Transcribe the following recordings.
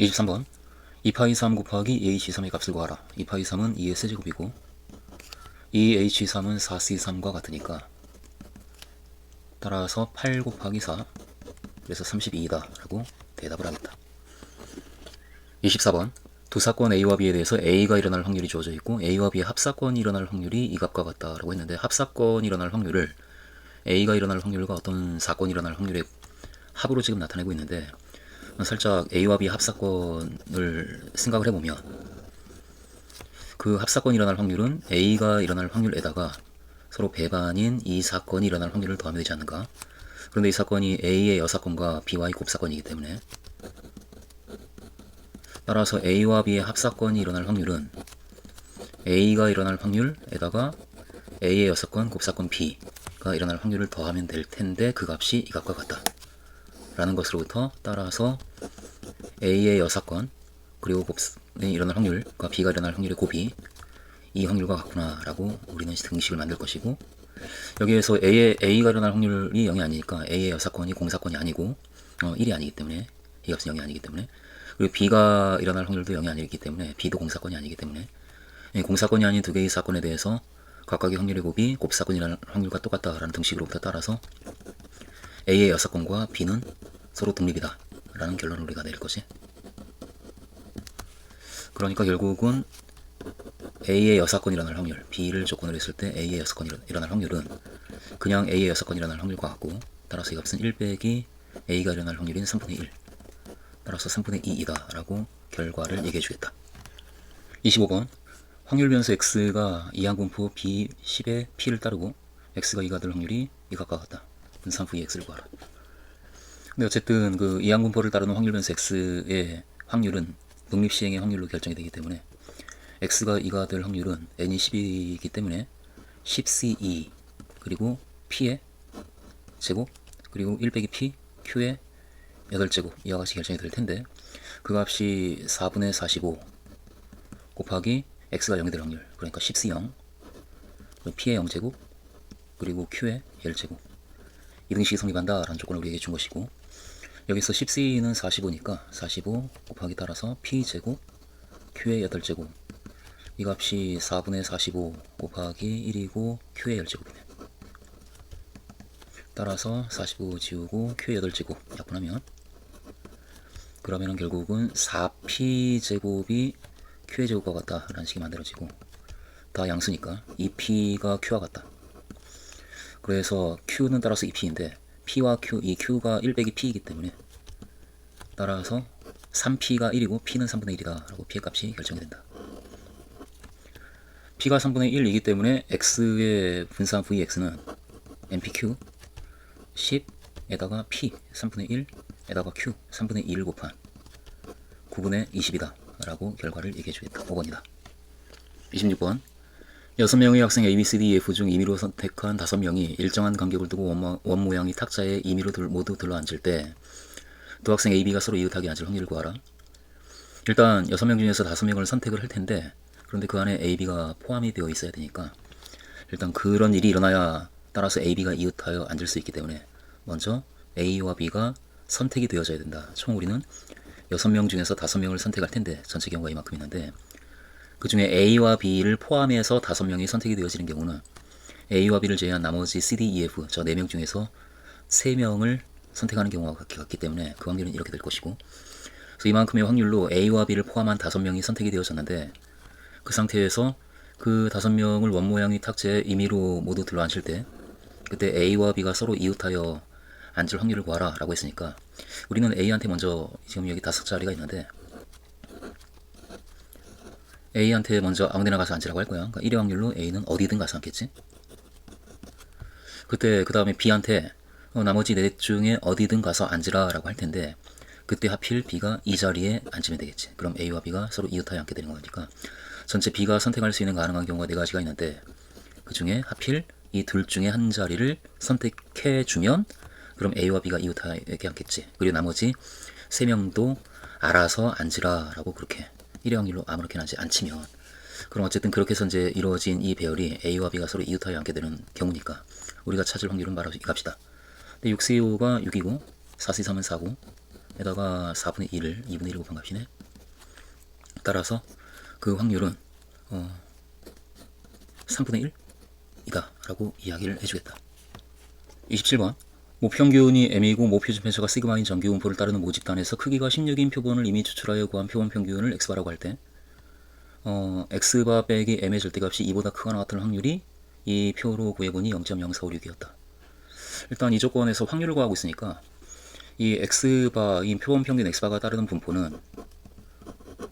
23번 2파이 3 곱하기 2H3의 값을 구하라. 2파이 3은 2의 세제곱이고 2H3은 4C3과 같으니까 따라서 8 곱하기 4 그래서 32이다 라고 대답을 하겠다. 24번 두 사건 A와 B에 대해서 A가 일어날 확률이 주어져 있고 A와 B의 합사건이 일어날 확률이 이 값과 같다 라고 했는데, 합사건이 일어날 확률을 A가 일어날 확률과 어떤 사건이 일어날 확률의 합으로 지금 나타내고 있는데, 살짝 A와 B 합사건을 생각을 해보면 그 합사건이 일어날 확률은 A가 일어날 확률에다가 서로 배반인 이 사건이 일어날 확률을 더하면 되지 않는가. 그런데 이 사건이 A의 여사건과 B와의 곱사건이기 때문에 따라서 A와 B의 합사건이 일어날 확률은 A가 일어날 확률에다가 A의 여사건 곱사건 B가 일어날 확률을 더하면 될 텐데, 그 값이 이 값과 같다 라는 것으로부터 따라서 A의 여사건 그리고 곱이 일어날 확률과 B가 일어날 확률의 곱이 이 확률과 같구나 라고 우리는 등식을 만들 것이고, 여기에서 A가 일어날 확률이 0이 아니니까 A의 여사건이 공사건이 아니고 1이 아니기 때문에, 이 값은 0이 아니기 때문에, 그리고 B가 일어날 확률도 0이 아니기 때문에 B도 공사건이 아니기 때문에, 공사건이 아닌 두 개의 사건에 대해서 각각의 확률의 곱이 곱사건이 일어날 확률과 똑같다라는 등식으로부터 따라서 A의 여사건과 B는 서로 독립이다 라는 결론을 우리가 내릴 것이. 그러니까 결국은 A의 여사건이 일어날 확률, B를 조건으로 했을 때 A의 여사건이 일어날 확률은 그냥 A의 여사건이 일어날 확률과 같고, 따라서 이 값은 1 빼기 A가 일어날 확률인 3분의 1, 따라서 3분의 2이다 라고 결과를 얘기해 주겠다. 25번 확률 변수 x가 이항분포 B10의 p를 따르고 x가 2가 될 확률이 이 값과 같다. 분산 v x를 구하라. 근데 어쨌든 그 이항분포를 따르는 확률 변수 x의 확률은 독립시행의 확률로 결정이 되기 때문에 x가 2가 될 확률은 n이 10이기 때문에 10c2 그리고 p의 제곱 그리고 1 빼기 p q의 8제곱 이와 같이 결정이 될 텐데, 그 값이 4분의 45 곱하기 x가 0이 될 확률, 그러니까 10c0 p의 0제곱 그리고 q의 1제곱, 이 등식이 성립한다 라는 조건을 우리에게 준 것이고, 여기서 10c는 45니까 45 곱하기 따라서 p제곱 q의 8제곱, 이 값이 4분의 45 곱하기 1이고 q의 10제곱이네. 따라서 45 지우고 q의 8제곱 약분하면, 그러면은 결국은 4p제곱이 q의 제곱과 같다 라는 식이 만들어지고, 다 양수니까 2p가 q와 같다. 그래서 q는 따라서 2p인데 p와 q, 이 q가 1 빼기 p이기 때문에 따라서 3p가 1이고 p는 3분의 1이다 라고 p의 값이 결정이 된다. p가 3분의 1이기 때문에 x의 분산 vx는 npq 10에다가 p 3분의 1에다가 q 3분의 2를 곱한 9분의 20이다 라고 결과를 얘기해 주겠다. 5번이다. 26번 6명의 학생 A, B, C, D, E, F 중 임의로 선택한 5명이 일정한 간격을 두고 원 모양의 탁자에 임의로 모두 들러앉을 때 두 학생 A, B가 서로 이웃하게 앉을 확률을 구하라. 일단 6명 중에서 5명을 선택을 할 텐데, 그런데 그 안에 A, B가 포함이 되어 있어야 되니까 일단 그런 일이 일어나야 따라서 A, B가 이웃하여 앉을 수 있기 때문에 먼저 A와 B가 선택이 되어져야 된다. 총 우리는 6명 중에서 5명을 선택할 텐데 전체 경우가 이만큼 있는데, 그 중에 A와 B를 포함해서 5명이 선택이 되어지는 경우는 A와 B를 제외한 나머지 C, D, E, F 저 4명 중에서 3명을 선택하는 경우가 같기 때문에 그 확률은 이렇게 될 것이고, 그래서 이만큼의 확률로 A와 B를 포함한 5명이 선택이 되어졌는데, 그 상태에서 그 5명을 원모양의 탁자에 임의로 모두 들러앉힐 때 그때 A와 B가 서로 이웃하여 앉을 확률을 구하라 라고 했으니까, 우리는 A한테 먼저, 지금 여기 5자리가 있는데 A한테 먼저 아무데나 가서 앉으라고 할 거야. 그러니까 1의 확률로 A는 어디든 가서 앉겠지. 그때 그 다음에 B한테 나머지 4 중에 어디든 가서 앉으라 라고 할 텐데, 그때 하필 B가 이 자리에 앉으면 되겠지. 그럼 A와 B가 서로 이웃하여 앉게 되는 거니까 전체 B가 선택할 수 있는 가능한 경우가 4가지가 있는데, 그 중에 하필 이 둘 중에 한 자리를 선택해 주면 그럼 A와 B가 이웃하게 앉겠지. 그리고 나머지 3명도 알아서 앉으라 라고 그렇게 1의 확률로 아무렇게나 앉히면, 그럼 어쨌든 그렇게 해서 이제 이루어진 이 배열이 A와 B가 서로 이웃하여 앉게 되는 경우니까 우리가 찾을 확률은 바로 이 값이다. 근데 6C5가 6이고 4C3은 4고 에다가 4분의 1을 2분의 1 곱한 값이네. 따라서 그 확률은 3분의 1이다 라고 이야기를 해주겠다. 27번 모평균이 m이고 모표준 편차가 시그마인 정규분포를 따르는 모집단에서 크기가 16인 표본을 이미 추출하여 구한 표본 평균을 x바라고 할 때 x바 빼기 m의 절대값이 2보다 크거나 같은 확률이 이 표로 구해보니 0.0456이었다. 일단 이 조건에서 확률을 구하고 있으니까 이 x바, 이 표본 평균 x바가 따르는 분포는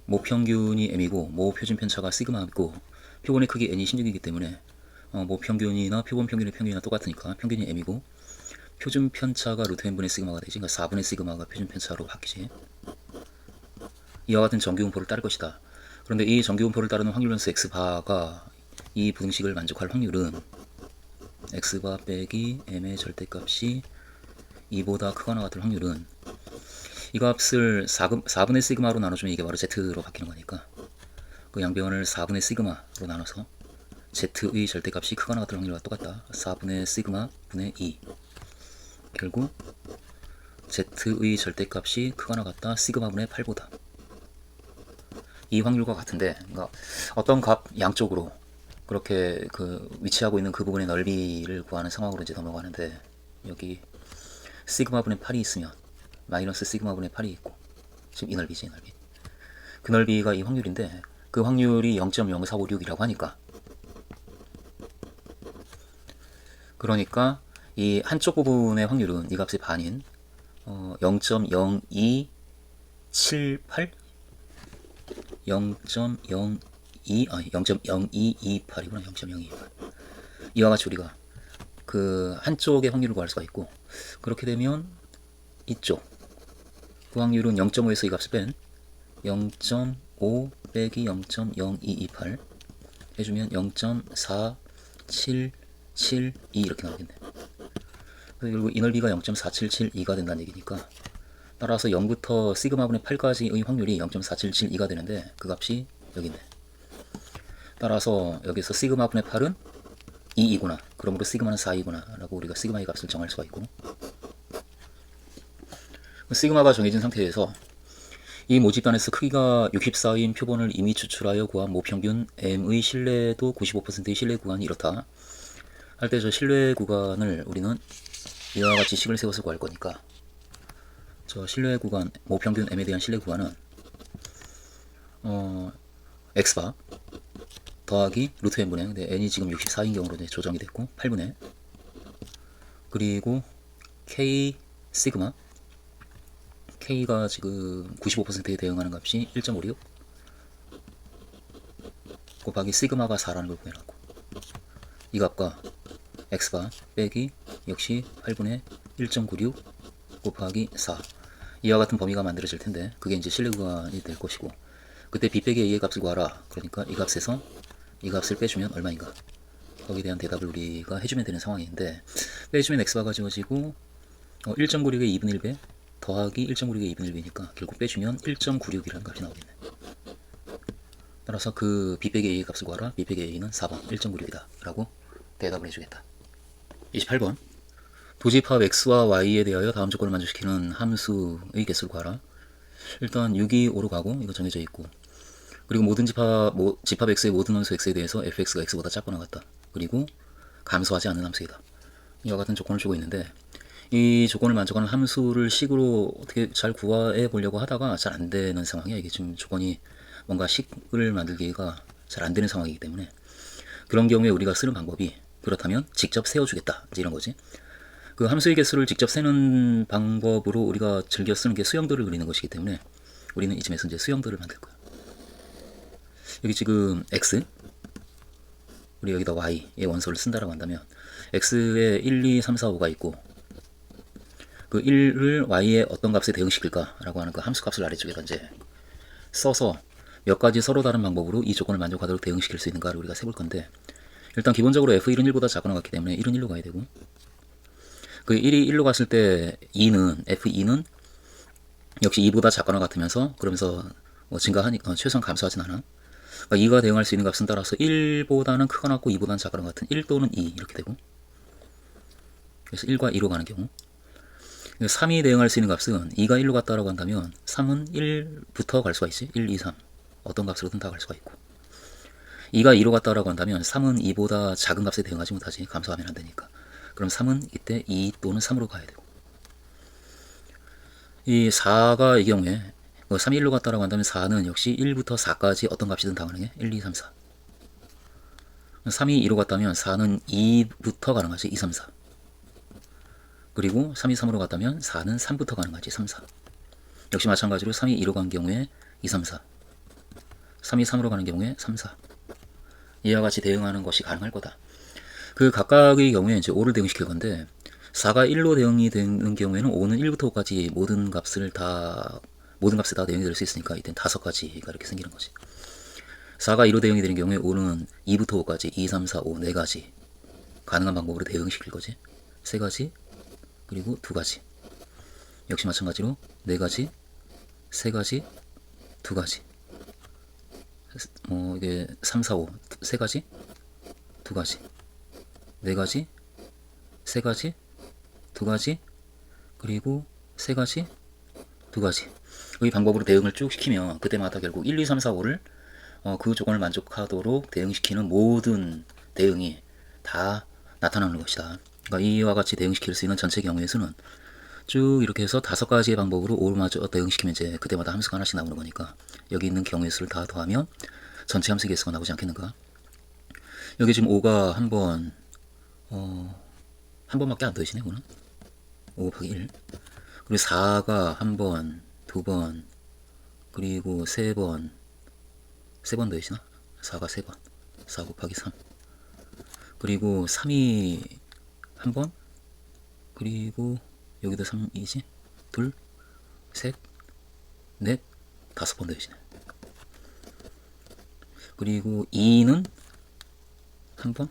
모평균이 m이고 모표준 편차가 시그마이고 표본의 크기 n이 16이기 때문에 모평균이나 표본 평균의 평균이나 똑같으니까 평균이 m이고 표준 편차가 루트 n분의 시그마가 되지. 그러니까 4분의 시그마가 표준 편차로 바뀌지. 이와 같은 정규분포를 따를 것이다. 그런데 이 정규분포를 따르는 확률 변수 x바가 이 부등식을 만족할 확률은 x바 빼기 m의 절대값이 2보다 크거나 같을 확률은 이 값을 4분의 시그마로 나눠주면 이게 바로 z로 바뀌는 거니까 그 양변을 4분의 시그마로 나눠서 z의 절대값이 크거나 같을 확률과 똑같다. 4분의 시그마 분의 2. 결국 z의 절대값이 크거나 같다. 시그마 분의 8보다. 이 확률과 같은데, 그러니까 어떤 값 양쪽으로 그렇게 그 위치하고 있는 그 부분의 넓이를 구하는 상황으로 이제 넘어가는데, 여기 시그마 분의 8이 있으면 마이너스 시그마 분의 8이 있고, 지금 이 넓이지, 이 넓이. 그 넓이가 이 확률인데 그 확률이 0.0456이라고 하니까, 그러니까 이 한쪽 부분의 확률은 이 값의 반인 0.0278 0.0228이구나. 0.0228 이와 같이 우리가 그 한쪽의 확률을 구할 수가 있고, 그렇게 되면 이쪽 그 확률은 0.5에서 이 값을 뺀 0.5 빼기 0.0228 해주면 0.4772 이렇게 나오겠네. 그리고 이 넓이가 0.4772가 된다는 얘기니까, 따라서 0부터 시그마분의 8까지의 확률이 0.4772가 되는데 그 값이 여기 있네. 따라서 여기서 시그마분의 8은 2이구나. 그러므로 시그마는 4이구나 라고 우리가 시그마의 값을 정할 수가 있고, 시그마가 정해진 상태에서 이 모집단에서 크기가 64인 표본을 이미 추출하여 구한 모평균 m의 신뢰도 95%의 신뢰 구간이 이렇다 할 때, 저 신뢰 구간을 우리는 이와 같이 식을 세워서 구할 거니까, 저 신뢰 구간, 모평균 m에 대한 신뢰 구간은 x바 더하기 루트 n분의, 근데 n이 지금 64인 경우로 조정이 됐고 8분의, 그리고 k 시그마, k가 지금 95%에 대응하는 값이 1.56 곱하기 시그마가 4라는 걸 구해놨고, 이 값과 x바 빼기 역시 8분의 1.96 곱하기 4, 이와 같은 범위가 만들어질 텐데, 그게 이제 신뢰 구간이 될 것이고, 그때 b 빼기 a의 값을 구하라. 그러니까 이 값에서 이 값을 빼주면 얼마인가, 거기에 대한 대답을 우리가 해주면 되는 상황인데, 빼주면 x바가 지워지고 1.96의 2분의 1배 더하기 1.96의 2분의 1배니까 결국 빼주면 1.96이라는 값이 나오겠네. 따라서 그 b 빼기 a의 값을 구하라. b 빼기 a는 4번 1.96이다 라고 대답을 해주겠다. 28번 도집합 x와 y에 대하여 다음 조건을 만족시키는 함수의 개수를 구하라. 일단 6이 5로 가고 이거 정해져 있고, 그리고 모든 집합 x의 모든 함수 x에 대해서 fx가 x보다 작거나 같다. 그리고 감소하지 않는 함수이다. 이와 같은 조건을 주고 있는데, 이 조건을 만족하는 함수를 식으로 어떻게 잘 구해 보려고 하다가 잘 안 되는 상황이야. 이게 지금 조건이 뭔가 식을 만들기가 잘 안 되는 상황이기 때문에, 그런 경우에 우리가 쓰는 방법이, 그렇다면 직접 세워주겠다 이런 거지. 그 함수의 개수를 직접 세는 방법으로 우리가 즐겨 쓰는 게 수형들을 그리는 것이기 때문에, 우리는 이쯤에서 이제 수형들을 만들 거야. 여기 지금 x, 우리 여기다 y의 원소를 쓴다라고 한다면 x에 1, 2, 3, 4, 5가 있고, 그 1을 y의 어떤 값에 대응시킬까 라고 하는 그 함수 값을 아래쪽에다 이제 써서 몇 가지 서로 다른 방법으로 이 조건을 만족하도록 대응시킬 수 있는가를 우리가 세볼 건데, 일단 기본적으로 f1은 1보다 작거나 같기 때문에 1은 1로 가야 되고, 그 1이 1로 갔을 때 f2는 역시 2보다 작거나 같으면서, 그러면서 증가하니까 최소한 감소하진 않아. 그러니까 2가 대응할 수 있는 값은 따라서 1보다는 크거나 같고 2보다는 작거나 같은 1 또는 2 이렇게 되고, 그래서 1과 2로 가는 경우, 3이 대응할 수 있는 값은 2가 1로 갔다라고 한다면 3은 1부터 갈 수가 있지. 1, 2, 3 어떤 값으로든 다 갈 수가 있고, 2가 2로 갔다라고 한다면 3은 2보다 작은 값에 대응하지 못하지. 감소하면 안 되니까. 그럼 3은 이때 2 또는 3으로 가야 되고, 이 4가 이 경우에 3이 1로 갔다라고 한다면 4는 역시 1부터 4까지 어떤 값이든 다 가능해. 1, 2, 3, 4. 3이 2로 갔다면 4는 2부터 가능하지. 2, 3, 4. 그리고 3이 3으로 갔다면 4는 3부터 가능하지. 3, 4. 역시 마찬가지로 3이 2로 간 경우에 2, 3, 4. 3이 3으로 가는 경우에 3, 4. 이와 같이 대응하는 것이 가능할 거다. 그 각각의 경우에 이제 5를 대응시킬 건데, 4가 1로 대응이 되는 경우에는 5는 1부터 5까지 모든 값에 다 대응이 될 수 있으니까 이땐 5가지가 이렇게 생기는 거지. 4가 2로 대응이 되는 경우에 5는 2부터 5까지 2, 3, 4, 5, 4가지 가능한 방법으로 대응시킬 거지. 3가지, 그리고 2가지. 역시 마찬가지로 4가지, 3가지, 2가지. 이게 3, 4, 5, 3가지, 2가지, 4가지, 3가지, 2가지, 그리고 3가지, 2가지. 이 방법으로 대응을 쭉 시키면 그때마다 결국 1, 2, 3, 4, 5를 그 조건을 만족하도록 대응시키는 모든 대응이 다 나타나는 것이다. 그러니까 이와 같이 대응시킬 수 있는 전체 경우의 수는 쭉 이렇게 해서 5가지의 방법으로 5마저 대응시키면 이제 그때마다 함수가 하나씩 나오는 거니까 여기 있는 경우의 수를 다 더하면 전체 함수 개수가 나오지 않겠는가? 여기 지금 5가 한 번밖에 안 더해지네. 5는 5 곱하기 1. 그리고 4가 한 번, 2번, 그리고 3번 더해지나? 4가 3번, 4 곱하기 3. 그리고 3이 한 번, 그리고 여기도 3이지? 둘, 셋, 넷, 5번 더해지네. 그리고 2는 한 번,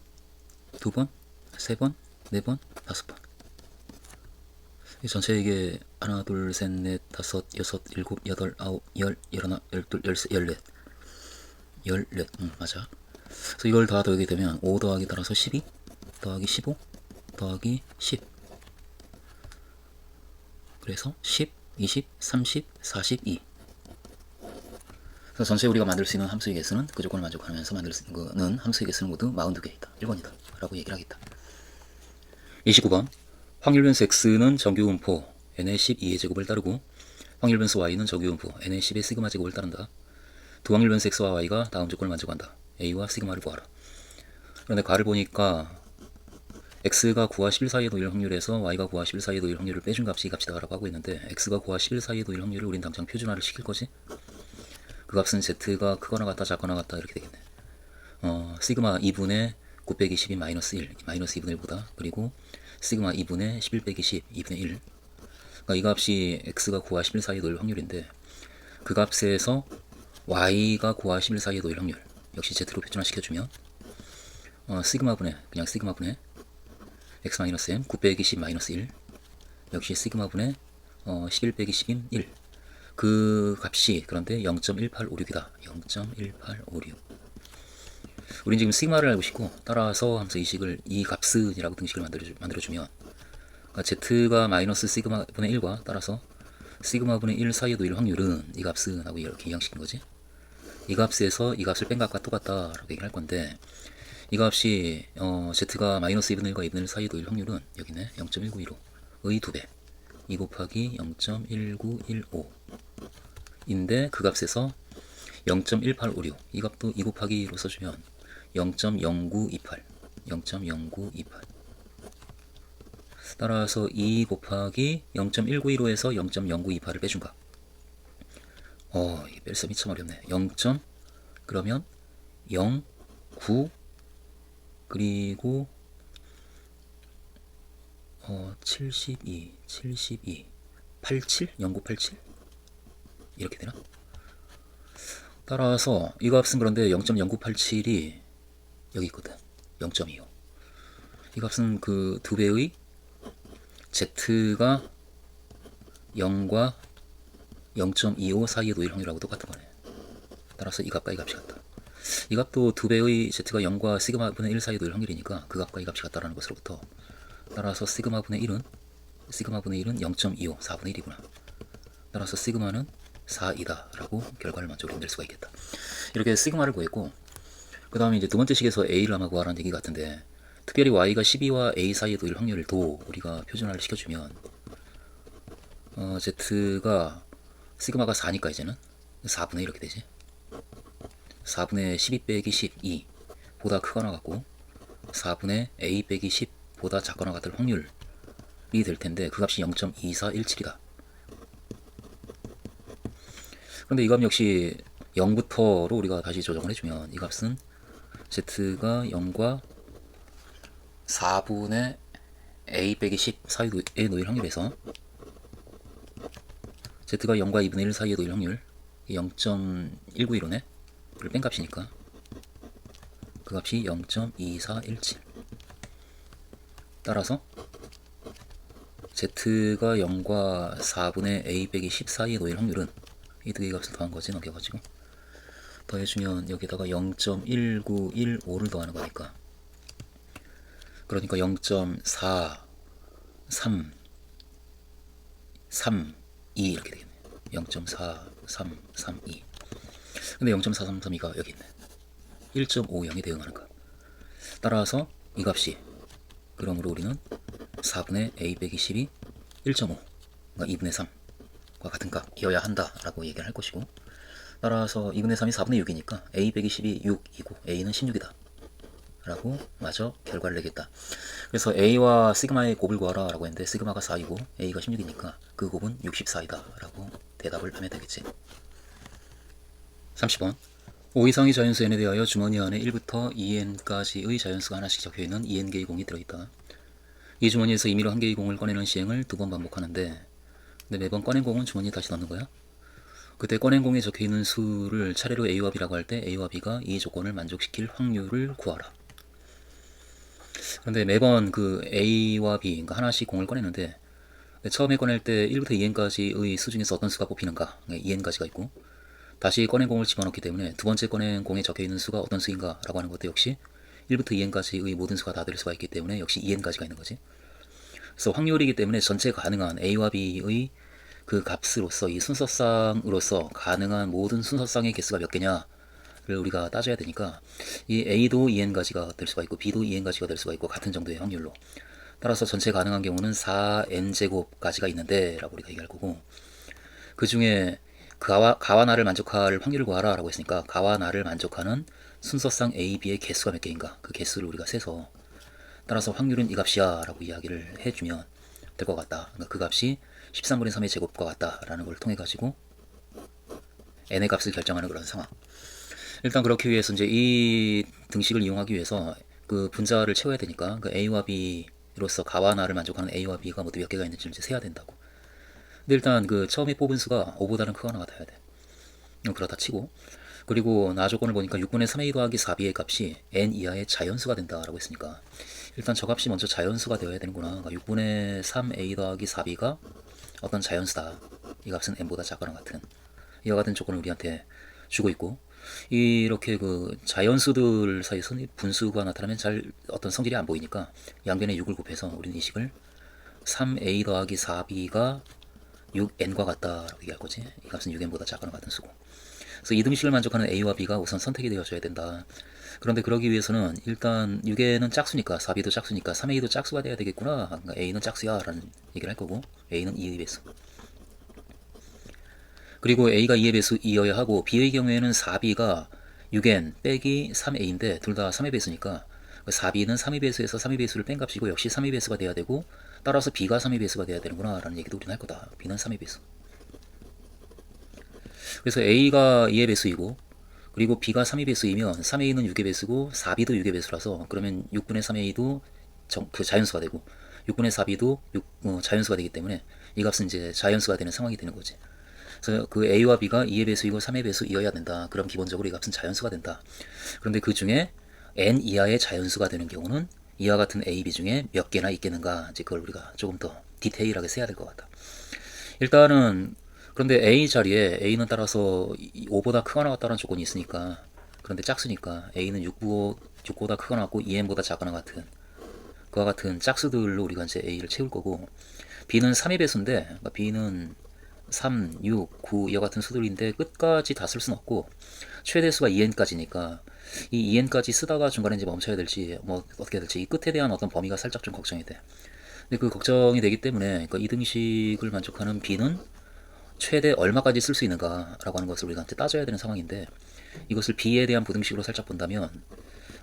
2번, 3번, 4번, 5번. 전체 이게 하나, 둘, 셋, 넷, 다섯, 여섯, 일곱, 여덟, 아홉, 열, 열하나, 열둘, 열세, 열넷. 맞아. 그래서 이걸 다 더하게 되면 5 더하기 따라서 12 더하기 15 더하기 10. 그래서 10, 20, 30, 42. 그래서 전체 우리가 만들 수 있는 함수의 개수는 그 조건을 만족하면서 만들 수 있는 함수의 개수는 모두 42개 있다. 1번이다. 라고 얘기를 하겠다. 29번. 확률 변수 x는 정규분포 n의 12의 제곱을 따르고 확률 변수 y는 정규분포 n의 10의 시그마 제곱을 따른다. 두 확률 변수 x와 y가 다음 조건을 만족한다. a와 시그마를 구하라. 그런데 가를 보니까 x가 9와 11 사이에 놓일 확률에서 y가 9와 11 사이에 놓일 확률을 빼준 값이 이 값이다 라고 하고 있는데, x가 9와 11 사이에 놓일 확률을 우린 당장 표준화를 시킬 거지. 그 값은 z가 크거나 같다 작거나 같다 이렇게 되겠네. 시그마 2분의 9 빼기 10이 마이너스 1, 마이너스 2분의 1보다, 그리고 시그마 2분의 11 빼기 10, 2분의 1. 그러니까 이 값이 x가 9와 11 사이에 놓일 확률인데, 그 값에서 y가 9와 11 사이에 놓일 확률 역시 z로 표준화 시켜주면 시그마분의 그냥 시그마분의 x-m 9 빼기 10 마이너스 1 역시 시그마분의 11 빼기 10인 1. 그 값이 그런데 0.1856이다. 0.1856. 우린 지금 시그마를 알고 싶고, 따라서 하면서 이 값은이라고 등식을 만들어주면, 그러니까 z가 마이너스 시그마분의 1과 따라서 시그마분의 1 사이에 놓일 확률은 이 값은 하고 이렇게 이항시킨 거지. 이 값에서 이 값을 뺀 값과 똑같다 라고 얘기를 할 건데, 이 값이 z가 마이너스 2분의 1과 2분의 1 사이에 놓일 확률은 여기네. 0.1915의 2배 2 곱하기 0.1915 인데, 그 값에서 0.1856 이 값도 2 곱하기 2로 써주면 0.0928 0.0928. 따라서 2 곱하기 0.1915에서 0.0928을 빼준 값. 이게 뺄셈이 참 어렵네. 0. 그러면 0, 9 그리고 72 87 0987 이렇게 되나? 따라서 이 값은 그런데 0.0987이 여기 있거든. 0.25. 이 값은 그 두 배의 z가 0과 0.25 사이에 놓일 확률하고 똑같은 거네. 따라서 이 값과 이 값이 같다. 이 값도 두 배의 z가 0과 시그마 분의 1 사이에 놓일 확률이니까 그 값과 이 값이 같다라는 것으로부터, 따라서 시그마 분의 1은 시그마분의 1은 0.25, 4분의 1이구나. 따라서 시그마는 4이다 라고 결과를 먼저 낼 수가 있겠다. 이렇게 시그마를 구했고, 그 다음에 이제 두 번째 식에서 A를 아마 구하라는 얘기 같은데, 특별히 Y가 12와 A 사이에 놓일 확률을 도 우리가 표준화를 시켜주면, Z가 시그마가 4니까 이제는 4분의 1 이렇게 되지. 4분의 12 빼기 12 보다 크거나 같고 4분의 A 빼기 10 보다 작거나 같을 확률이 될 텐데 그 값이 0.2417이다. 그런데 이 값 역시 0부터로 우리가 다시 조정을 해주면 이 값은 Z가 0과 4분의 A 빼기 10 사이에 놓일 확률에서 Z가 0과 2분의 1 사이에 놓일 확률 0.1915네 를 뺀 값이니까 그 값이 0.2417. 따라서 Z가 0과 4분의 A 빼기 10 사이에 놓일 확률은 이 두 개의 값을 더한 거지, 넘겨가지고 더해주면 여기다가 0.1915를 더하는 거니까, 그러니까 0.43332 이렇게 되겠네. 0.4332. 근데 0.4332가 여기 있네. 1.50에 대응하는 값. 따라서 이 값이, 그러므로 우리는 4분의 A 빼기 10이 1.5, 그러니까 2분의 3과 같은 값이어야 한다라고 얘기를 할 것이고, 따라서 2분의 3이 4분의 6이니까 A 빼기 10이 6이고 A는 16이다 라고 마저 결과를 내겠다. 그래서 A와 시그마의 곱을 구하라 라고 했는데 시그마가 4이고 A가 16이니까 그 곱은 64이다 라고 대답을 하면 되겠지. 30번 5 이상의 자연수 n에 대하여 주머니 안에 1부터 2n까지의 자연수가 하나씩 적혀있는 2n개의 공이 들어있다. 이 주머니에서 임의로 한 개의 공을 꺼내는 시행을 2번 반복하는데, 근데 매번 꺼낸 공은 주머니에 다시 넣는 거야. 그때 꺼낸 공에 적혀있는 수를 차례로 A와 B라고 할 때 A와 B가 이 조건을 만족시킬 확률을 구하라. 그런데 매번 그 A와 B, 그러니까 하나씩 공을 꺼내는데 처음에 꺼낼 때 1부터 2n까지의 수 중에서 어떤 수가 뽑히는가, 2n까지가 있고, 다시 꺼낸 공을 집어넣기 때문에 두 번째 꺼낸 공에 적혀있는 수가 어떤 수인가 라고 하는 것도 역시 1부터 2n까지의 모든 수가 다 될 수가 있기 때문에 역시 2n까지가 있는 거지. 그래서 확률이기 때문에 전체 가능한 A와 B의 그 값으로서, 이 순서쌍으로서 가능한 모든 순서쌍의 개수가 몇 개냐를 우리가 따져야 되니까 이 A도 2n까지가 될 수가 있고 B도 2n까지가 될 수가 있고 같은 정도의 확률로, 따라서 전체 가능한 경우는 4n제곱까지가 있는데 라고 우리가 얘기할 거고, 그 중에 가와 나를 만족할 확률을 구하라 라고 했으니까 가와 나를 만족하는 순서쌍 A, B의 개수가 몇 개인가, 그 개수를 우리가 세서 따라서 확률은 이 값이야 라고 이야기를 해주면 될 것 같다. 그러니까 그 값이 13분의 3의 제곱과 같다 라는 걸 통해 가지고 n의 값을 결정하는 그런 상황. 일단 그렇기 위해서 이제 이 등식을 이용하기 위해서 그 분자를 채워야 되니까 그 A와 B로서 가와 나를 만족하는 A와 B가 모두 몇 개가 있는지를 이제 세야 된다고. 근데 일단 그 처음에 뽑은 수가 5보다는 크거나 같아야 돼. 그렇다 치고, 그리고 나 조건을 보니까 6분의 3a 더하기 4b의 값이 n 이하의 자연수가 된다라고 했으니까 일단 저 값이 먼저 자연수가 되어야 되는구나. 그러니까 6분의 3a 더하기 4b가 어떤 자연수다. 이 값은 n보다 작거나 같은, 이와 같은 조건을 우리한테 주고 있고, 이렇게 그 자연수들 사이에서 분수가 나타나면 잘 어떤 성질이 안 보이니까 양변에 6을 곱해서 우리는 이 식을 3a 더하기 4b가 6n과 같다라고 얘기할 거지. 이 값은 6n보다 작거나 같은 수고. 그래서 이 등식을 만족하는 a와 b가 우선 선택이 되어줘야 된다. 그런데 그러기 위해서는 일단 6n은 짝수니까 4b도 짝수니까 3a도 짝수가 돼야 되겠구나. 그러니까 a는 짝수야 라는 얘기를 할 거고, a는 2의 배수. 그리고 a가 2의 배수이어야 하고 b의 경우에는 4b가 6n 빼기 3a인데 둘 다 3의 배수니까 4b는 3의 배수에서 3의 배수를 뺀 값이고 역시 3의 배수가 돼야 되고, 따라서 b가 3의 배수가 돼야 되는구나 라는 얘기도 우리는 할 거다. b는 3의 배수. 그래서 a가 2의 배수이고 그리고 b가 3의 배수이면 3a는 6의 배수고 4b도 6의 배수라서 그러면 6분의 3a도 그 자연수가 되고 6분의 4b도 자연수가 되기 때문에 이 값은 이제 자연수가 되는 상황이 되는 거지. 그래서 그 a와 b가 2의 배수이고 3의 배수이어야 된다. 그럼 기본적으로 이 값은 자연수가 된다. 그런데 그 중에 n 이하의 자연수가 되는 경우는 이와 같은 a, b 중에 몇 개나 있겠는가, 이제 그걸 우리가 조금 더 디테일하게 세야 될 것 같다. 일단은 그런데 a 자리에 a는 따라서 5보다 크거나 같다는 조건이 있으니까, 그런데 짝수니까 a는 6보다 크거나 같고 2n보다 작거나 같은 그와 같은 짝수들로 우리가 이제 a를 채울 거고, b는 3의 배수인데, 그러니까 b는 3, 6, 9 이와 같은 수들인데 끝까지 다 쓸 순 없고 최대수가 2n까지니까 이 2n까지 쓰다가 중간에 이제 멈춰야 될지 뭐 어떻게 될지 이 끝에 대한 어떤 범위가 살짝 좀 걱정이 돼. 근데 그 걱정이 되기 때문에 그러니까 이등식을 만족하는 b는 최대 얼마까지 쓸 수 있는가라고 하는 것을 우리가 이제 따져야 되는 상황인데 이것을 b에 대한 부등식으로 살짝 본다면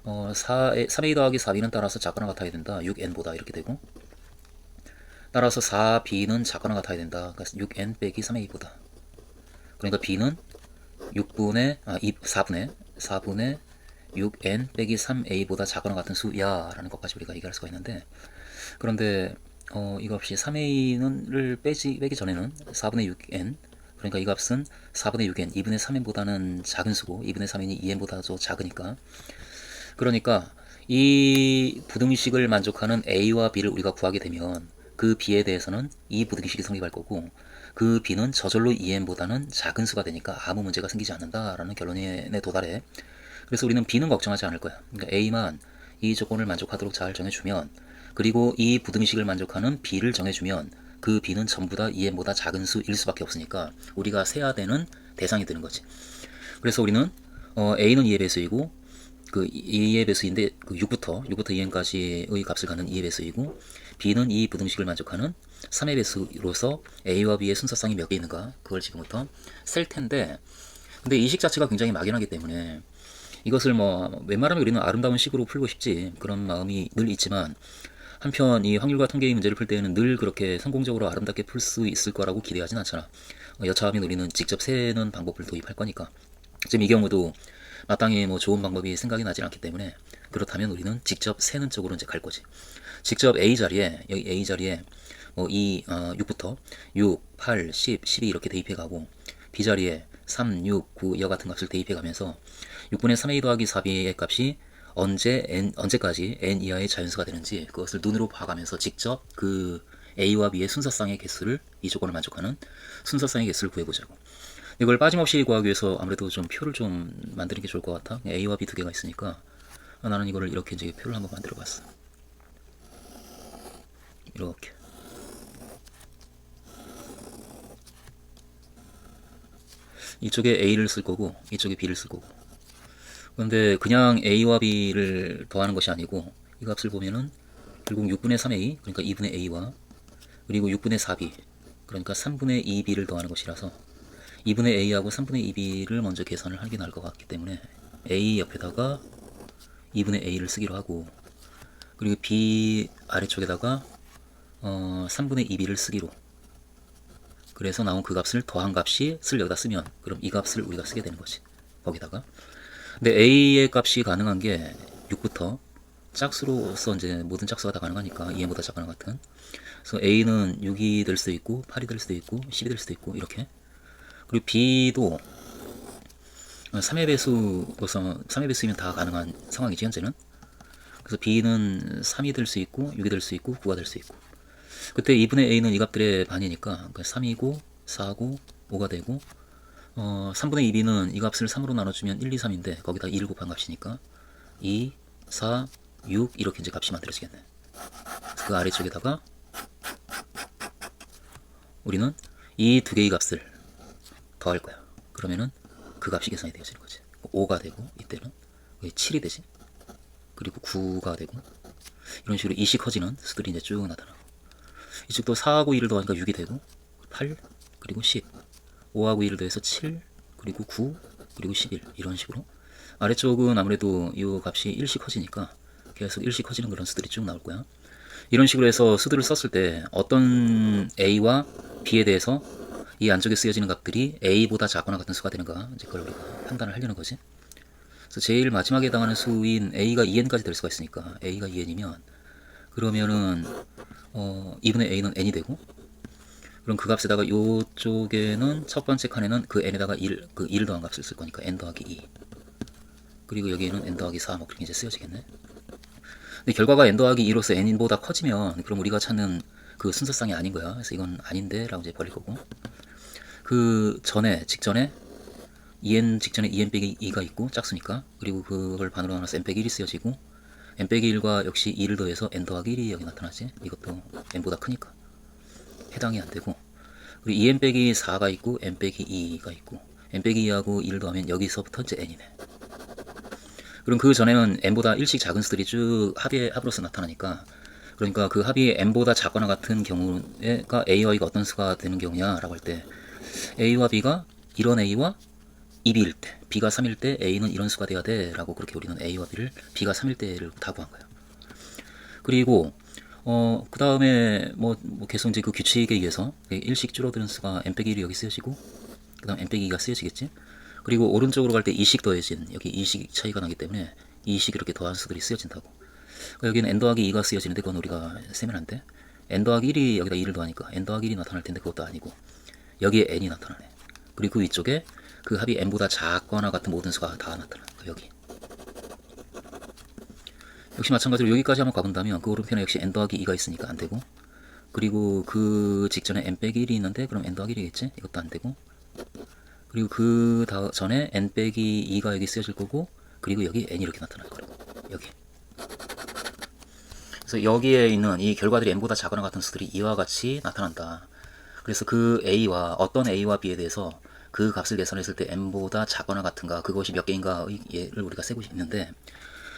3a 더하기 4b는 따라서 작거나 같아야 된다. 6n보다 이렇게 되고 따라서 4b는 작거나 같아야 된다. 그러니까 6n 빼기 3a보다. 그러니까 b는 4분의 6n 빼기 3a보다 작거나 같은 수야 라는 것까지 우리가 얘기할 수가 있는데 그런데 이거 없이 3a를 빼기 전에는 4분의 6n 그러니까 이 값은 4분의 6n 2분의 3n보다는 작은 수고 2분의 3n이 2n보다 더 작으니까 그러니까 이 부등식을 만족하는 a와 b를 우리가 구하게 되면 그 b에 대해서는 이 부등식이 성립할 거고 그 b는 저절로 2n보다는 작은 수가 되니까 아무 문제가 생기지 않는다라는 결론에 도달해. 그래서 우리는 b는 걱정하지 않을 거야. 그러니까 a만 이 조건을 만족하도록 잘 정해주면 그리고 이 부등식을 만족하는 b를 정해주면 그 b는 전부 다 2n보다 작은 수일 수밖에 없으니까 우리가 세야 되는 대상이 되는 거지. 그래서 우리는 a는 2의 배수이고 그 2의 배수인데 그 6부터 2n까지의 값을 갖는 2의 배수이고 b는 이 부등식을 만족하는 3의 배수로서 a와 b의 순서쌍이 몇 개 있는가 그걸 지금부터 셀 텐데 근데 이 식 자체가 굉장히 막연하기 때문에 이것을 뭐 웬만하면 우리는 아름다운 식으로 풀고 싶지 그런 마음이 늘 있지만 한편 이 확률과 통계의 문제를 풀 때에는 늘 그렇게 성공적으로 아름답게 풀 수 있을 거라고 기대하진 않잖아. 여차하면 우리는 직접 세는 방법을 도입할 거니까 지금 이 경우도 마땅히 뭐 좋은 방법이 생각이 나지 않기 때문에 그렇다면 우리는 직접 세는 쪽으로 이제 갈 거지. 직접 A 자리에 여기 A 자리에 뭐 6부터 6, 8, 10, 12 이렇게 대입해 가고 B 자리에 3, 6, 9 이와 같은 값을 대입해 가면서 6분의 3a 더하기 4b의 값이 언제까지 n 이하의 자연수가 되는지 그것을 눈으로 봐가면서 직접 그 a와 b의 순서쌍의 개수를 이 조건을 만족하는 순서쌍의 개수를 구해보자고. 이걸 빠짐없이 구하기 위해서 아무래도 좀 표를 좀 만드는 게 좋을 것 같아. a와 b 두 개가 있으니까 나는 이거를 이렇게 이제 표를 한번 만들어 봤어. 이렇게. 이쪽에 a를 쓸 거고 이쪽에 b를 쓸 거고. 그런데 그냥 a와 b를 더하는 것이 아니고 이 값을 보면은 결국 6분의 3a 그러니까 2분의 a와 그리고 6분의 4b 그러니까 3분의 2b를 더하는 것이라서 2분의 a하고 3분의 2b를 먼저 계산을 하는 게 나을 것 같기 때문에 a 옆에다가 2분의 a를 쓰기로 하고 그리고 b 아래쪽에다가 3분의 2b를 쓰기로 그래서 나온 그 값을 더한 값이 여기다 쓰면 그럼 이 값을 우리가 쓰게 되는 거지 거기다가 근데 a의 값이 가능한 게 6부터 짝수로서 이제 모든 짝수가 다 가능하니까 2n보다 작거나 같은 그래서 a는 6이 될 수도 있고 8이 될 수도 있고 10이 될 수도 있고 이렇게 그리고 b도 3의 배수로서 3의 배수이면 다 가능한 상황이지 현재는 그래서 b는 3이 될 수 있고 6이 될 수 있고 9가 될 수 있고 그때 2분의 a는 이 값들의 반이니까 3이고 4고 5가 되고 3분의 2b는 이 값을 3으로 나눠주면 1, 2, 3인데 거기다 2를 곱한 값이니까 2, 4, 6 이렇게 이제 값이 만들어지겠네. 그 아래쪽에다가 우리는 이 두 개의 값을 더할 거야. 그러면은 그 값이 계산이 되어지는 거지. 5가 되고 이때는 7이 되지. 그리고 9가 되고 이런 식으로 이시 커지는 수들이 이제 쭉 나타나고 이쪽도 4하고 2를 더하니까 6이 되고 8 그리고 10 5하고 2를 더해서 7 그리고 9 그리고 11 이런 식으로 아래쪽은 아무래도 이 값이 1씩 커지니까 계속 1씩 커지는 그런 수들이 쭉 나올 거야. 이런 식으로 해서 수들을 썼을 때 어떤 a와 b에 대해서 이 안쪽에 쓰여지는 값들이 a보다 작거나 같은 수가 되는가 이제 그걸 우리가 판단을 하려는 거지. 그래서 제일 마지막에 해당하는 수인 a가 2n까지 될 수가 있으니까 a가 2n이면 그러면은 2분의 a는 n이 되고 그럼 그 값에다가 요쪽에는 첫 번째 칸에는 그 n에다가 1 더한 값을 쓸 거니까 n 더하기 2 그리고 여기에는 n 더하기 4 뭐 그렇게 이제 쓰여지겠네. 근데 결과가 n 더하기 2로서 n보다 커지면 그럼 우리가 찾는 그 순서쌍이 아닌 거야. 그래서 이건 아닌데 라고 이제 버릴 거고 그 직전에 2n 직전에 2n 빼기 2가 있고 짝수니까 그리고 그걸 반으로 나눠서 n 빼기 1이 쓰여지고 n 빼기 1과 역시 2를 더해서 n 더하기 1이 여기 나타나지. 이것도 n보다 크니까 해당이 안 되고, 그리고 2n 빼기 4가 있고 n 빼기 2가 있고 n 빼기 2하고 1을 더하면 여기서부터 이제 n이네. 그럼 그 전에는 n보다 1씩 작은 수들이 쭉 합으로서 나타나니까, 그러니까 그 합이 n보다 작거나 같은 경우가 a와 e가 어떤 수가 되는 경우냐라고 할 때, a와 b가 이런 a와 2b일 때, b가 3일 때 a는 이런 수가 돼야 돼 라고, 그렇게 우리는 a와 b를 b가 3일 때를 다 구한 거예요. 그리고 그 다음에 계속 이제 그 규칙에 의해서 1씩 줄어드는 수가 n 빼기 1이 여기 쓰여지고, 그 다음 n 빼기 2가 쓰여지겠지. 그리고 오른쪽으로 갈 때 2씩 더해진, 여기 2씩 차이가 나기 때문에 2씩 이렇게 더한 수들이 쓰여진다고. 그러니까 여기는 n 더하기 2가 쓰여지는데 그건 우리가 세면 안 돼. n 더하기 1이 여기다 2를 더하니까 n 더하기 1이 나타날 텐데 그것도 아니고 여기에 n이 나타나네. 그리고 그 위쪽에 그 합이 n보다 작거나 같은 모든 수가 다 나타나. 여기. 역시 마찬가지로 여기까지 한번 가본다면 그 오른편에 역시 n 더하기 2가 있으니까 안 되고, 그리고 그 직전에 n 빼기 1이 있는데 그럼 n 더하기 1이겠지? 이것도 안 되고, 그리고 그 전에 n 빼기 2가 여기 쓰여질 거고, 그리고 여기 n이 이렇게 나타날 거라고. 여기. 그래서 여기에 있는 이 결과들이 n보다 작거나 같은 수들이 이와 같이 나타난다. 그래서 그 a와 어떤 a와 b에 대해서 그 값을 계산했을 때 n보다 작거나 같은가, 그것이 몇 개인가의 예를 우리가 세고 있는데,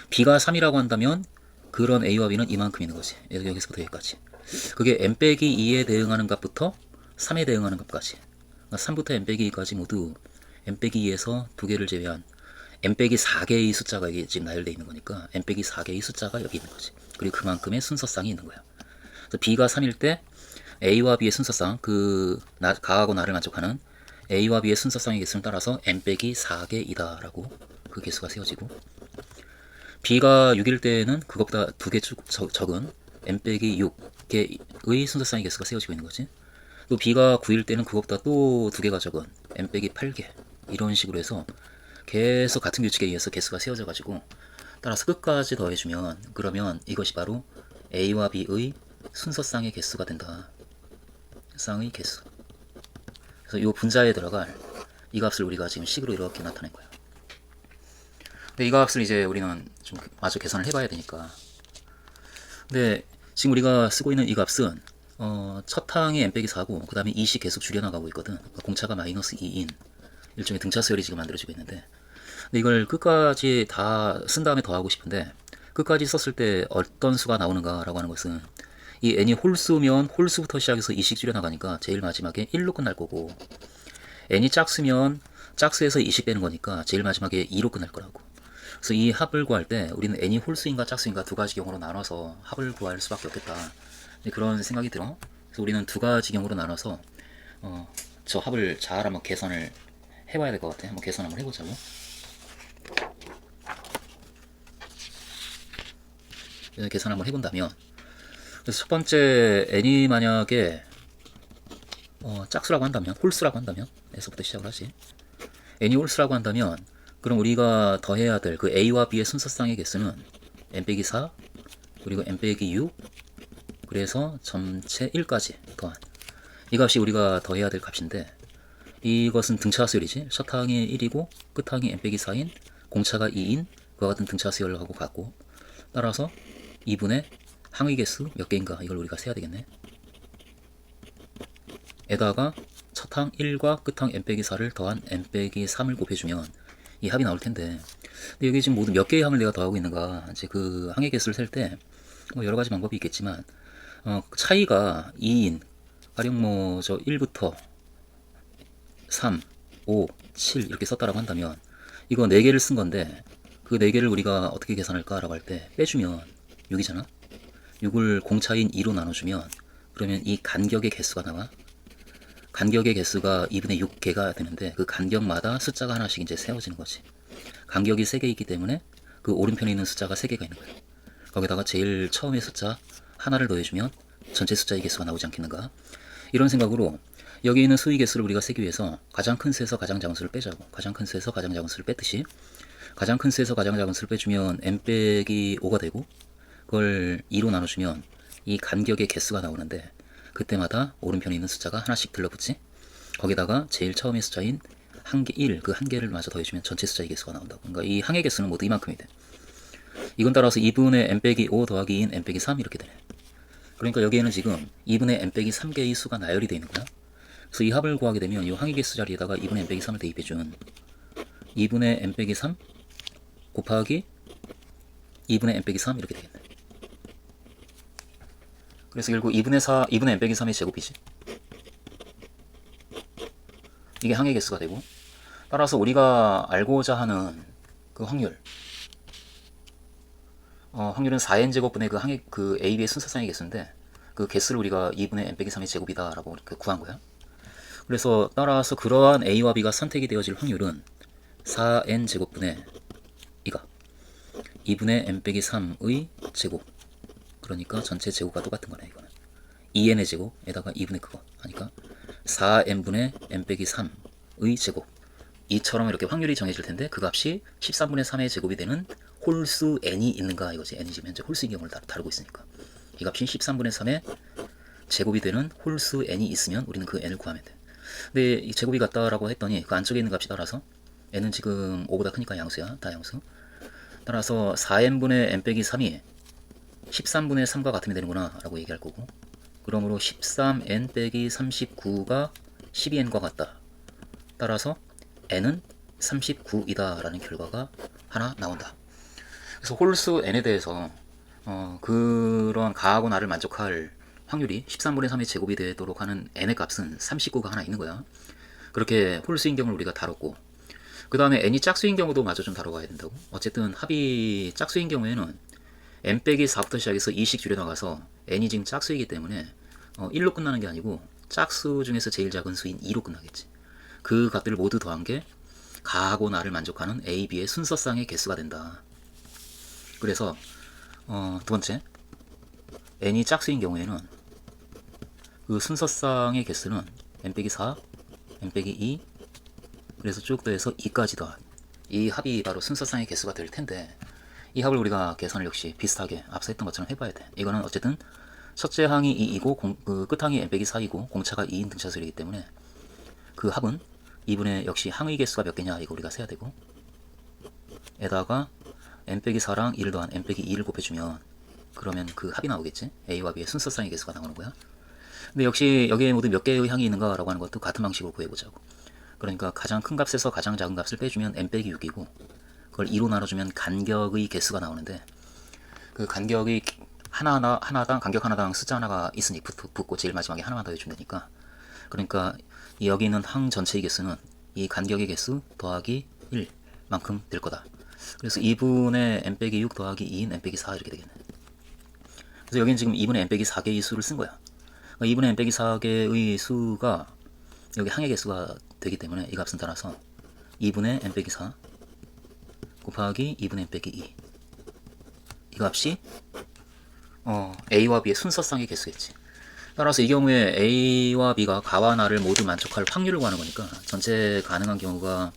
b가 3이라고 한다면 그런 a와 b는 이만큼 있는 거지. 여기서부터 여기까지. 그게 n 빼기 2에 대응하는 값부터 3에 대응하는 값까지. 그러니까 3부터 n 빼기 2까지 모두 n 빼기 2에서 두 개를 제외한 n 빼기 4개의 숫자가 여기 지금 나열되어 있는 거니까 n 빼기 4개의 숫자가 여기 있는 거지. 그리고 그만큼의 순서쌍이 있는 거야. 그래서 b가 3일 때 a와 b의 순서쌍, 그 가하고 나를 만족하는 a와 b의 순서쌍의 개수를 따라서 n 빼기 4개이다 라고 그 개수가 세워지고, b가 6일 때는 그것보다 두 개 적은 n 빼기 6개의 순서쌍의 개수가 세워지고 있는 거지. 또 b가 9일 때는 그것보다 또 두 개가 적은 n 빼기 8개, 이런 식으로 해서 계속 같은 규칙에 의해서 개수가 세워져 가지고, 따라서 끝까지 더해주면 그러면 이것이 바로 a와 b의 순서쌍의 개수가 된다. 쌍의 개수. 그래서 이 분자에 들어갈 이 값을 우리가 지금 식으로 이렇게 나타낸 거예요. 근데 이 값을 이제 우리는 좀 마저 계산을 해봐야 되니까. 근데 지금 우리가 쓰고 있는 이 값은 첫 항이 n 빼기 4고 그 다음에 2씩 계속 줄여나가고 있거든. 공차가 마이너스 2인 일종의 등차 수열이 지금 만들어지고 있는데, 근데 이걸 끝까지 다 쓴 다음에 더하고 싶은데, 끝까지 썼을 때 어떤 수가 나오는가 라고 하는 것은, 이 n이 홀수면 홀수부터 시작해서 2씩 줄여나가니까 제일 마지막에 1로 끝날 거고, n이 짝수면 짝수에서 2씩 빼는 거니까 제일 마지막에 2로 끝날 거라고. 그래서 이 합을 구할 때 우리는 n이 홀수인가 짝수인가 두 가지 경우로 나눠서 합을 구할 수밖에 없겠다, 그런 생각이 들어. 그래서 우리는 두 가지 경우로 나눠서 저 합을 잘 한번 계산을 해봐야 될 것 같아. 한번 계산 한번 해보자고. 계산 한번 해본다면, 그래서 첫 번째 n이 만약에 짝수라고 한다면, 홀수라고 한다면, 에서부터 시작을 하지. n이 홀수라고 한다면 그럼 우리가 더해야 될 그 a와 b의 순서쌍의 개수는 n 빼기 4 그리고 n 빼기 6, 그래서 전체 1까지 더한 이 값이 우리가 더해야 될 값인데, 이것은 등차 수열이지. 첫 항이 1이고 끝 항이 n 빼기 4인 공차가 2인 그와 같은 등차 수열하고 같고, 따라서 2분의 항의 개수 몇 개인가 이걸 우리가 세야 되겠네. 에다가 첫 항 1과 끝 항 n 빼기 4를 더한 n 빼기 3을 곱해주면 이 합이 나올 텐데, 근데 여기 지금 모두 몇 개의 항을 내가 더하고 있는가, 이제 그 항의 개수를 셀 때 여러 가지 방법이 있겠지만, 차이가 2인, 가령 저 1부터 3, 5, 7 이렇게 썼다라고 한다면 이거 4개를 쓴 건데, 그 4개를 우리가 어떻게 계산할까 라고 할 때 빼주면 6이잖아. 6을 공차인 2로 나눠주면 그러면 이 간격의 개수가 나와. 간격의 개수가 2분의 6개가 되는데, 그 간격마다 숫자가 하나씩 이제 세워지는 거지. 간격이 3개 있기 때문에 그 오른편에 있는 숫자가 3개가 있는 거예요. 거기다가 제일 처음의 숫자 하나를 더해주면 전체 숫자의 개수가 나오지 않겠는가. 이런 생각으로 여기 있는 수의 개수를 우리가 세기 위해서 가장 큰 수에서 가장 작은 수를 빼자고. 가장 큰 수에서 가장 작은 수를 뺐듯이 가장 큰 수에서 가장 작은 수를 빼주면 n 빼기 5가 되고, 그걸 2로 나눠주면 이 간격의 개수가 나오는데, 그때마다 오른편에 있는 숫자가 하나씩 들러붙지. 거기다가 제일 처음의 숫자인 한개 1, 그 한 개를 마저 더해주면 전체 숫자의 개수가 나온다고. 그러니까 이 항의 개수는 모두 이만큼이 돼. 이건 따라서 2분의 n 빼기 5 더하기 2인 n 빼기 3 이렇게 되네. 그러니까 여기에는 지금 2분의 n 빼기 3개의 수가 나열이 되어 있는 거야. 그래서 이 합을 구하게 되면 이 항의개수 자리에다가 2분의 n 빼기 3을 대입해준 2분의 n 빼기 3 곱하기 2분의 n 빼기 3 이렇게 되겠네. 그래서 결국 2분의 n 빼기 3의 제곱이지. 이게 항의개수가 되고, 따라서 우리가 알고자 하는 그 확률, 확률은 4n제곱분의 그 AB의 순서상의 개수인데, 그 개수를 우리가 2분의 n 빼기 3의 제곱이다 라고 이렇게 구한 거야. 그래서 따라서 그러한 A와 B가 선택이 되어질 확률은 4n제곱분의 이가 2분의 n 빼기 3의 제곱, 그러니까 전체 제곱과 똑같은 거네. 이거는 2n의 제곱에다가 2분의 그거 하니까 4n분의 n 빼기 3의 제곱, 이처럼 이렇게 확률이 정해질 텐데 그 값이 13분의 3의 제곱이 되는 홀수 n이 있는가 이거지. n이 지금 현재 홀수인 경우를 다루고 있으니까 이 값이 13분의 3의 제곱이 되는 홀수 n이 있으면 우리는 그 n을 구하면 돼. 근데 이 제곱이 같다라고 했더니 그 안쪽에 있는 값이 따라서 n은 지금 5보다 크니까 양수야. 다 양수. 따라서 4n분의 n 빼기 3이 13분의 3과 같으면 되는구나 라고 얘기할 거고, 그러므로 13n 빼기 39가 12n과 같다. 따라서 n은 39이다 라는 결과가 하나 나온다. 그래서 홀수 n에 대해서 그러한 가하고 나를 만족할 확률이 13분의 3의 제곱이 되도록 하는 n의 값은 39가 하나 있는 거야. 그렇게 홀수인 경우를 우리가 다뤘고, 그 다음에 n이 짝수인 경우도 마저 좀 다뤄가야 된다고. 어쨌든 합이 짝수인 경우에는 n 빼기 4부터 시작해서 2씩 줄여나가서 n이 지금 짝수이기 때문에 1로 끝나는 게 아니고 짝수 중에서 제일 작은 수인 2로 끝나겠지. 그 값들을 모두 더한 게 가하고 나를 만족하는 A, B의 순서상의 개수가 된다. 그래서 두 번째, n이 짝수인 경우에는 그 순서상의 개수는 n 빼기 4, n 빼기 2, 그래서 쭉 더해서 2까지다. 이 합이 바로 순서상의 개수가 될 텐데, 이 합을 우리가 계산을 역시 비슷하게 앞서 했던 것처럼 해봐야 돼. 이거는 어쨌든 첫째 항이 2이고 그 끝항이 n 빼기 4이고 공차가 2인 등차수이기 때문에 그 합은 2분의 역시 항의 개수가 몇 개냐 이거 우리가 세야 되고, 에다가 n 빼기 4랑 2를 더한 n 빼기 2를 곱해주면 그러면 그 합이 나오겠지. A와 B의 순서상의 개수가 나오는 거야. 근데 역시 여기에 모두 몇 개의 항이 있는가 라고 하는 것도 같은 방식으로 구해보자고. 그러니까 가장 큰 값에서 가장 작은 값을 빼주면 n 빼기 6이고, 그걸 2로 나눠주면 간격의 개수가 나오는데, 그 간격이 하나당 간격 하나당 숫자 하나가 있으니 붙고 제일 마지막에 하나만 더해주면 되니까, 그러니까 여기 있는 항 전체의 개수는 이 간격의 개수 더하기 1만큼 될 거다. 그래서 2분의 n 빼기 6 더하기 2인 n 빼기 4 이렇게 되겠네. 그래서 여기는 지금 2분의 n 빼기 4개의 수를 쓴 거야. 그러니까 2분의 n 빼기 4개의 수가 여기 항의 개수가 되기 때문에 이 값은 따라서 2분의 n 빼기 4 곱하기 2분의 n 빼기 2, 이 값이 A와 B의 순서상의 개수겠지. 따라서 이 경우에 A와 B가 가와 나를 모두 만족할 확률을 구하는 거니까 전체 가능한 경우가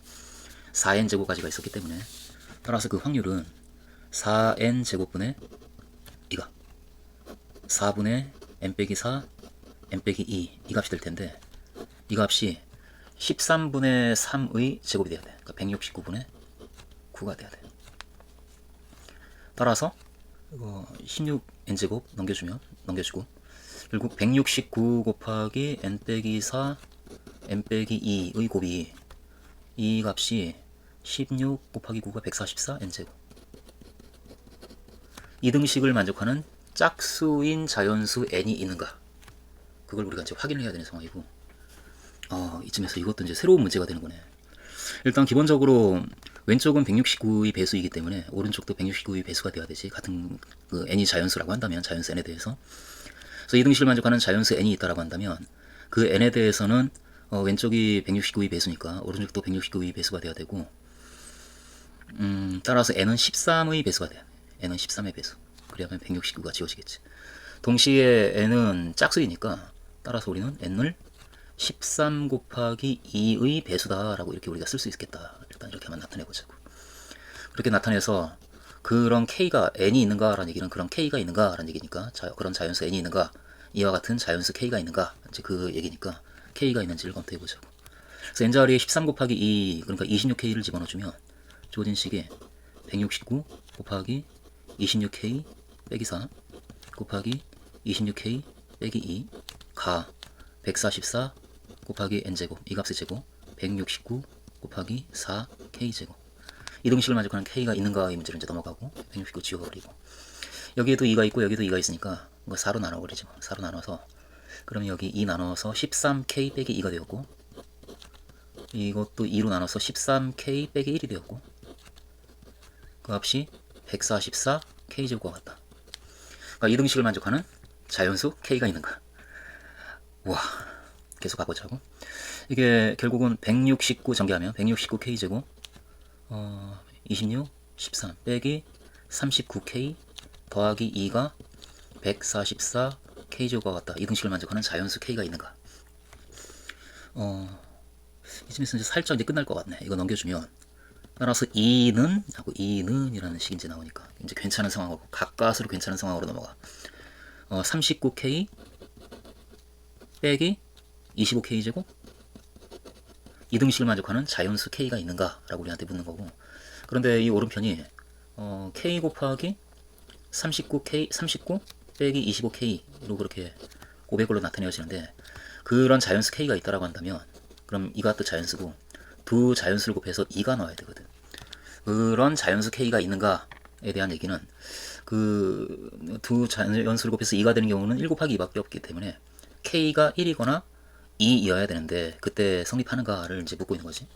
4n제곱까지가 있었기 때문에, 따라서 그 확률은 4n제곱분의 이가 4분의 n 빼기 4 n 빼기 2 이 값이 될 텐데, 이 값이 13분의 3의 제곱이 돼야 돼. 그러니까 169분의 9가 돼야 돼. 따라서 16n제곱 넘겨주고 결국 169 곱하기 n 빼기 4 n 빼기 2의 곱이 이 값이 16 곱하기 9가 144n제곱. 이 등식을 만족하는 짝수인 자연수 n이 있는가, 그걸 우리가 이제 확인을 해야 되는 상황이고, 이쯤에서 이것도 이제 새로운 문제가 되는 거네. 일단 기본적으로 왼쪽은 169의 배수이기 때문에 오른쪽도 169의 배수가 돼야 되지. 같은 그 n이 자연수라고 한다면, 자연수 n에 대해서. 그래서 이 등식을 만족하는 자연수 n이 있다라고 한다면 그 n에 대해서는 왼쪽이 169의 배수니까 오른쪽도 169의 배수가 돼야 되고, 따라서 n은 13의 배수가 돼야 돼. n은 13의 배수. 그래야면 169가 지워지겠지. 동시에 n은 짝수이니까 따라서 우리는 n을 13 곱하기 2의 배수다라고 이렇게 우리가 쓸 수 있겠다. 일단 이렇게 한번 나타내보자고. 그렇게 나타내서 그런 k가 n이 있는가라는 얘기는 그런 k가 있는가라는 얘기니까, 그런 자연수 n이 있는가, 이와 같은 자연수 k가 있는가, 이제 그 얘기니까 k가 있는지를 검토해보자고. 그래서 n 자리에 13 곱하기 2, 그러니까 26k를 집어넣어주면 주어진 식이 169 곱하기 26k 빼기 4 곱하기 26k 빼기 2 가 144 곱하기 n제곱 이 값의 제곱 169 곱하기 4k제곱 이등식을 만족하는 k가 있는가 이 문제를 이제 넘어가고 169 지워버리고 여기에도 2가 있고 여기도 2가 있으니까 이거 4로 나눠버리죠. 4로 나눠서 그러면 여기 2 나눠서 13k 빼기 2가 되었고 이것도 2로 나눠서 13k 빼기 1이 되었고 그 값이 144k제곱과 같다. 그러니까 이등식을 만족하는 자연수 k가 있는가. 와, 계속 가보자고. 이게 결국은 169 전개하면 169k제곱 26, 13 빼기 39k 더하기 2가 144k제곱과 같다. 이등식을 만족하는 자연수 k가 있는가. 이쯤에서 이제 살짝 이제 끝날 것 같네. 이거 넘겨주면 따라서 2는 하고 2는 이라는 식이 이제 나오니까 이제 괜찮은 상황으로 가까스로 괜찮은 상황으로 넘어가. 39k 빼기 25k 제곱 이등식을 만족하는 자연수 k가 있는가 라고 우리한테 묻는 거고 그런데 이 오른편이 k 곱하기 39k 39 빼기 25k로 그렇게 고백으로 나타내어지는데 그런 자연수 k가 있다라고 한다면 그럼 이가 또 자연수고 두 자연수를 곱해서 2가 나와야 되거든. 그런 자연수 k가 있는가에 대한 얘기는 그 두 자연수를 곱해서 2가 되는 경우는 1 곱하기 2밖에 없기 때문에 k가 1이거나 2이어야 되는데 그때 성립하는가를 이제 묻고 있는 거지.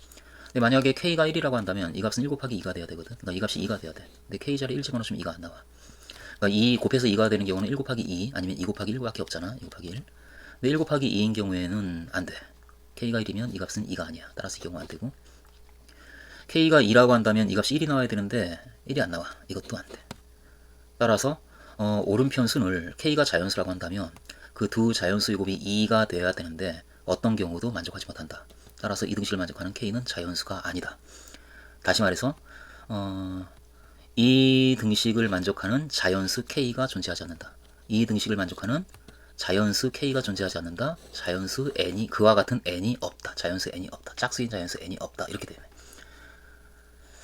근데 만약에 k가 1이라고 한다면 이 값은 1 곱하기 2가 돼야 되거든. 그러니까 이 값이 2가 돼야 돼. 근데 k 자리 1 집어넣으면 2가 안 나와. 그러니까 2 곱해서 2가 되는 경우는 1 곱하기 2 아니면 2 곱하기 1밖에 없잖아. 2 곱하기 1. 근데 1 곱하기 2인 경우에는 안 돼. k가 1이면 이 값은 2가 아니야. 따라서 이 경우 안 되고 k가 2라고 한다면 이 값이 1이 나와야 되는데 1이 안 나와. 이것도 안 돼. 따라서 오른편 순을 k가 자연수라고 한다면 그 두 자연수의 곱이 2가 돼야 되는데 어떤 경우도 만족하지 못한다. 따라서 이등식을 만족하는 k는 자연수가 아니다. 다시 말해서 이 등식을 만족하는 자연수 k가 존재하지 않는다. 이 등식을 만족하는 자연수 k가 존재하지 않는다. 자연수 n이 그와 같은 n이 없다. 자연수 n이 없다. 짝수인 자연수 n이 없다. 이렇게 되네.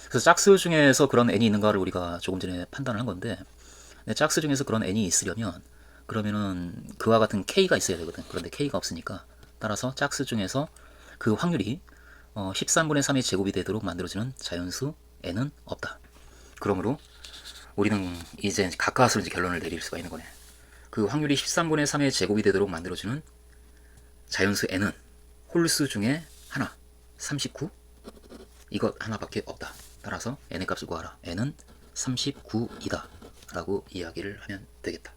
그래서 짝수 중에서 그런 n이 있는가를 우리가 조금 전에 판단을 한 건데 짝수 중에서 그런 n이 있으려면 그러면은 그와 같은 k가 있어야 되거든. 그런데 k가 없으니까 따라서 짝수 중에서 그 확률이 13분의 3의 제곱이 되도록 만들어지는 자연수 n은 없다. 그러므로 우리는 이제 가까스로 이제 결론을 내릴 수가 있는 거네. 그 확률이 13분의 3의 제곱이 되도록 만들어지는 자연수 n은 홀수 중에 하나 39 이것 하나밖에 없다. 따라서 n의 값을 구하라. n은 39이다 라고 이야기를 하면 되겠다.